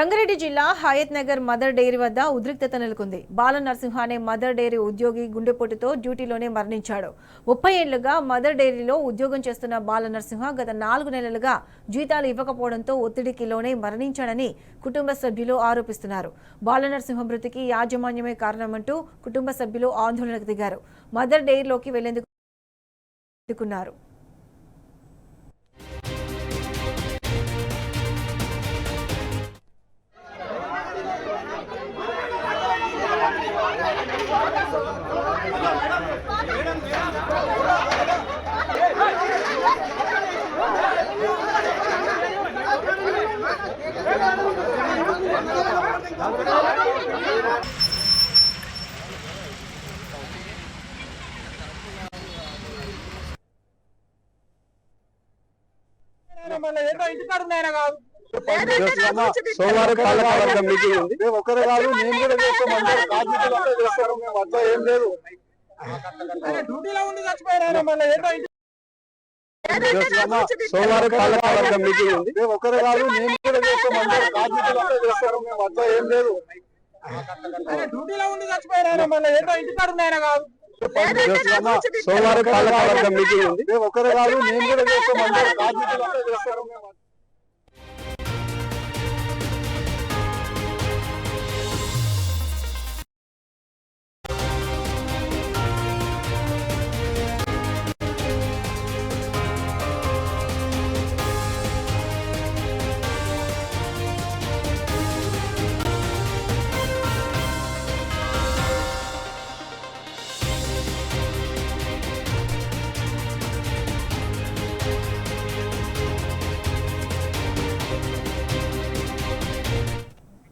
రంగారెడ్డి జిల్లా Hayath Nagar mother dairy వద్ద ఉద్రిక్తత నెలకొంది. బాల నరసింహ అనే మదర్ డైరీ ఉద్యోగి గుండెపోటుతో డ్యూటీలోనే మరణించాడు. 30 ఏళ్లుగా మదర్ డైరీలో ఉద్యోగం చేస్తున్న బాల నరసింహ గత 4 నెలలుగా జీతాలు ఇవ్వకపోవడంతో ఒత్తిడికి లోనే మరణించాడని కుటుంబ సభ్యులు ఆరోపిస్తున్నారు. బాల నరసింహ మృతికి యాజమాన్యమే కారణమంటూ కుటుంబ సభ్యులు ఆందోళనకు దిగారు. మదర్ డైరీలోకి వెళ్లేందుకు అడ్డుకున్నారు. సోమవారం పాలకవర్గం మీటింగ్ ఉంది. ఒకరు కాదు, నేను కూడా చేస్తాం. అందరూ కార్మికులంతా చేస్తారు. మేము అట్లా ఏం లేదు. సోమవారం పాలకవర్గం మీటింగ్ ఉంది. ఒకరు కాదు, నేను కూడా చేస్తాం. అందరూ కార్మికులంతా చేస్తారు. మేము అట్లా ఏం లేదు. సోమవారం పాలకవర్గం మీటింగ్ ఉంది. ఒకరు కాదు, నేను కూడా చేస్తాం. అందరూ కార్మికులంతా చేస్తారు.